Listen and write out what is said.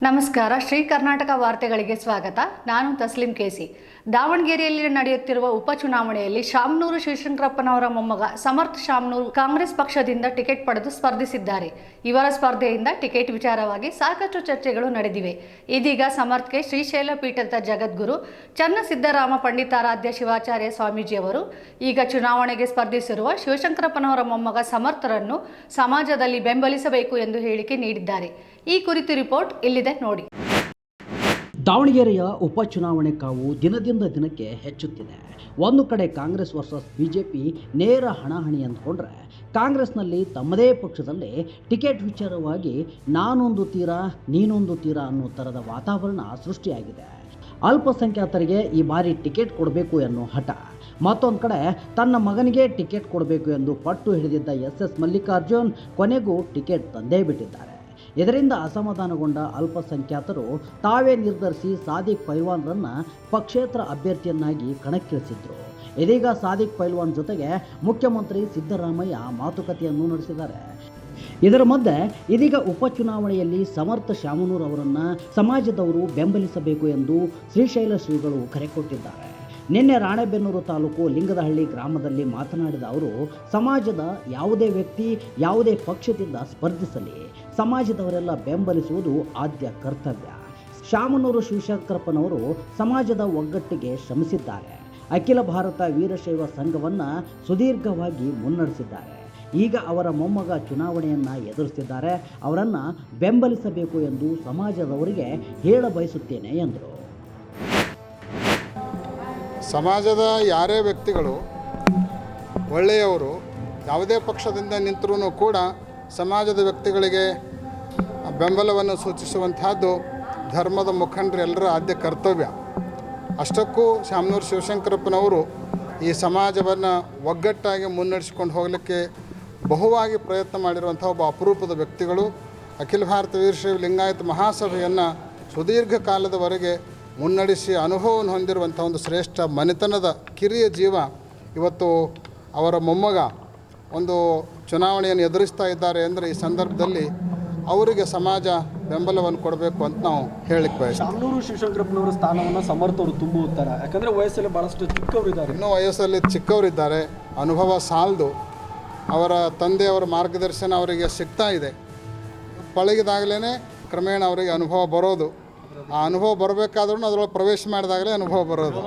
ನಮಸ್ಕಾರ. ಶ್ರೀ ಕರ್ನಾಟಕ ವಾರ್ತೆಗಳಿಗೆ ಸ್ವಾಗತ. ನಾನು ತಸ್ಲಿಂ ಕೇಸಿ. ದಾವಣಗೆರೆಯಲ್ಲಿ ನಡೆಯುತ್ತಿರುವ ಉಪಚುನಾವಣೆಯಲ್ಲಿ ಶಾಮನೂರು ಶಿವಶಂಕರಪ್ಪನವರ ಮೊಮ್ಮಗ ಸಮರ್ಥ ಶಾಮನೂರು ಕಾಂಗ್ರೆಸ್ ಪಕ್ಷದಿಂದ ಟಿಕೆಟ್ ಪಡೆದು ಸ್ಪರ್ಧಿಸಿದ್ದಾರೆ. ಇವರ ಸ್ಪರ್ಧೆಯಿಂದ ಟಿಕೆಟ್ ವಿಚಾರವಾಗಿ ಸಾಕಷ್ಟು ಚರ್ಚೆಗಳು ನಡೆದಿವೆ. ಇದೀಗ ಸಮರ್ಥ್ಗೆ ಶ್ರೀಶೈಲ ಪೀಠದ ಜಗದ್ಗುರು ಚನ್ನಸಿದ್ದರಾಮ ಪಂಡಿತಾರಾಧ್ಯ ಶಿವಾಚಾರ್ಯ ಸ್ವಾಮೀಜಿಯವರು ಈಗ ಚುನಾವಣೆಗೆ ಸ್ಪರ್ಧಿಸಿರುವ ಶಿವಶಂಕರಪ್ಪನವರ ಮೊಮ್ಮಗ ಸಮರ್ಥರನ್ನು ಸಮಾಜದಲ್ಲಿ ಬೆಂಬಲಿಸಬೇಕು ಎಂದು ಹೇಳಿಕೆ ನೀಡಿದ್ದಾರೆ. ಈ ಕುರಿತು ರಿಪೋರ್ಟ್ ಇಲ್ಲಿದೆ ನೋಡಿ. ದಾವಣಗೆರೆಯ ಉಪಚುನಾವಣೆ ಕಾವು ದಿನದಿಂದ ದಿನಕ್ಕೆ ಹೆಚ್ಚುತ್ತಿದೆ. ಒಂದು ಕಡೆ ಕಾಂಗ್ರೆಸ್ ವರ್ಸಸ್ ಬಿಜೆಪಿ ನೇರ ಹಣಾಹಣಿ ಅಂದ್ಕೊಂಡ್ರೆ, ಕಾಂಗ್ರೆಸ್ನಲ್ಲಿ ತಮ್ಮದೇ ಪಕ್ಷದಲ್ಲಿ ಟಿಕೆಟ್ ವಿಚಾರವಾಗಿ ನಾನೊಂದು ತೀರ ನೀನೊಂದು ತೀರ ಅನ್ನೋ ಥರದ ವಾತಾವರಣ ಸೃಷ್ಟಿಯಾಗಿದೆ. ಅಲ್ಪಸಂಖ್ಯಾತರಿಗೆ ಈ ಬಾರಿ ಟಿಕೆಟ್ ಕೊಡಬೇಕು ಎನ್ನೋ ಹಠ, ಮತ್ತೊಂದು ಕಡೆ ತನ್ನ ಮಗನಿಗೆ ಟಿಕೆಟ್ ಕೊಡಬೇಕು ಎಂದು ಪಟ್ಟು ಹಿಡಿದಿದ್ದ ಎಸ್ ಮಲ್ಲಿಕಾರ್ಜುನ್ ಕೊನೆಗೂ ಟಿಕೆಟ್ ತಂದೇ ಬಿಟ್ಟಿದ್ದಾರೆ. ಇದರಿಂದ ಅಸಮಾಧಾನಗೊಂಡ ಅಲ್ಪಸಂಖ್ಯಾತರು ತಾವೇ ನಿರ್ಧರಿಸಿ ಸಾದಿಕ್ ಪೈಲ್ವಾನ್ರನ್ನು ಪಕ್ಷೇತರ ಅಭ್ಯರ್ಥಿಯನ್ನಾಗಿ ಕಣಕ್ಕಿಳಿಸಿದ್ರು. ಇದೀಗ ಸಾದಿಕ್ ಪೈಲ್ವಾನ್ ಜೊತೆಗೆ ಮುಖ್ಯಮಂತ್ರಿ ಸಿದ್ದರಾಮಯ್ಯ ಮಾತುಕತೆಯನ್ನು ನಡೆಸಿದ್ದಾರೆ. ಇದರ ಮಧ್ಯೆ ಇದೀಗ ಉಪಚುನಾವಣೆಯಲ್ಲಿ ಸಮರ್ಥ ಶಾಮನೂರು ಅವರನ್ನು ಸಮಾಜದವರು ಬೆಂಬಲಿಸಬೇಕು ಎಂದು ಶ್ರೀಶೈಲ ಶ್ರೀಗಳು ಕರೆ ಕೊಟ್ಟಿದ್ದಾರೆ. ನಿನ್ನೆ ರಾಣೆಬೆನ್ನೂರು ತಾಲೂಕು ಲಿಂಗದಹಳ್ಳಿ ಗ್ರಾಮದಲ್ಲಿ ಮಾತನಾಡಿದ ಅವರು, ಸಮಾಜದ ಯಾವುದೇ ವ್ಯಕ್ತಿ ಯಾವುದೇ ಪಕ್ಷದಿಂದ ಸ್ಪರ್ಧಿಸಲಿ, ಸಮಾಜದವರೆಲ್ಲ ಬೆಂಬಲಿಸುವುದು ಆದ್ಯ ಕರ್ತವ್ಯ. ಶಾಮನೂರು ಶಿವಶಂಕರಪ್ಪನವರು ಸಮಾಜದ ಒಗ್ಗಟ್ಟಿಗೆ ಶ್ರಮಿಸಿದ್ದಾರೆ. ಅಖಿಲ ಭಾರತ ವೀರಶೈವ ಸಂಘವನ್ನು ಸುದೀರ್ಘವಾಗಿ ಮುನ್ನಡೆಸಿದ್ದಾರೆ. ಈಗ ಅವರ ಮೊಮ್ಮಗ ಚುನಾವಣೆಯನ್ನು ಎದುರಿಸಿದ್ದಾರೆ. ಅವರನ್ನು ಬೆಂಬಲಿಸಬೇಕು ಎಂದು ಸಮಾಜದವರಿಗೆ ಹೇಳ ಬಯಸುತ್ತೇನೆ ಎಂದರು. ಸಮಾಜದ ಯಾರೇ ವ್ಯಕ್ತಿಗಳು ಒಳ್ಳೆಯವರು ಯಾವುದೇ ಪಕ್ಷದಿಂದ ನಿಂತರೂ ಕೂಡ ಸಮಾಜದ ವ್ಯಕ್ತಿಗಳಿಗೆ ಬೆಂಬಲವನ್ನು ಸೂಚಿಸುವಂತಹದ್ದು ಧರ್ಮದ ಮುಖಂಡರೆಲ್ಲರ ಆದ್ಯ ಕರ್ತವ್ಯ. ಅಷ್ಟಕ್ಕೂ ಶಾಮನೂರು ಶಿವಶಂಕರಪ್ಪನವರು ಈ ಸಮಾಜವನ್ನು ಒಗ್ಗಟ್ಟಾಗಿ ಮುನ್ನಡೆಸಿಕೊಂಡು ಹೋಗಲಿಕ್ಕೆ ಬಹುವಾಗಿ ಪ್ರಯತ್ನ ಮಾಡಿರುವಂಥ ಒಬ್ಬ ಅಪರೂಪದ ವ್ಯಕ್ತಿಗಳು. ಅಖಿಲ ಭಾರತ ವೀರಶೈವ ಲಿಂಗಾಯತ ಮಹಾಸಭೆಯನ್ನು ಸುದೀರ್ಘ ಕಾಲದವರೆಗೆ ಮುನ್ನಡೆಸಿ ಅನುಭವವನ್ನು ಹೊಂದಿರುವಂಥ ಒಂದು ಶ್ರೇಷ್ಠ ಮನೆತನದ ಕಿರಿಯ ಜೀವ ಇವತ್ತು ಅವರ ಮೊಮ್ಮಗ ಒಂದು ಚುನಾವಣೆಯನ್ನು ಎದುರಿಸ್ತಾ ಇದ್ದಾರೆ ಅಂದರೆ ಈ ಸಂದರ್ಭದಲ್ಲಿ ಅವರಿಗೆ ಸಮಾಜ ಬೆಂಬಲವನ್ನು ಕೊಡಬೇಕು ಅಂತ ನಾವು ಹೇಳಲಿಕ್ಕೆ ಬಯಸ್ತೀವಿ. ಶಾಮನೂರು ಶಿವಶಂಕರಪ್ಪನವರ ಸ್ಥಾನವನ್ನು ಸಮರ್ಥವರು ತುಂಬುತ್ತಾರೆ, ಯಾಕಂದರೆ ವಯಸ್ಸಲ್ಲಿ ಭಾಳಷ್ಟು ಚಿಕ್ಕವರಿದ್ದಾರೆ, ಇನ್ನೂ ವಯಸ್ಸಲ್ಲಿ ಚಿಕ್ಕವರಿದ್ದಾರೆ, ಅನುಭವ ಸಾಲದು. ಅವರ ತಂದೆಯವರ ಮಾರ್ಗದರ್ಶನ ಅವರಿಗೆ ಸಿಗ್ತಾ ಇದೆ. ಪಳಗಿದಾಗಲೇ ಕ್ರಮೇಣ ಅವರಿಗೆ ಅನುಭವ ಬರೋದು. ಆ ಅನುಭವ ಬರಬೇಕಾದ್ರೂ ಅದರೊಳಗೆ ಪ್ರವೇಶ ಮಾಡಿದಾಗಲೇ ಅನುಭವ ಬರೋದು.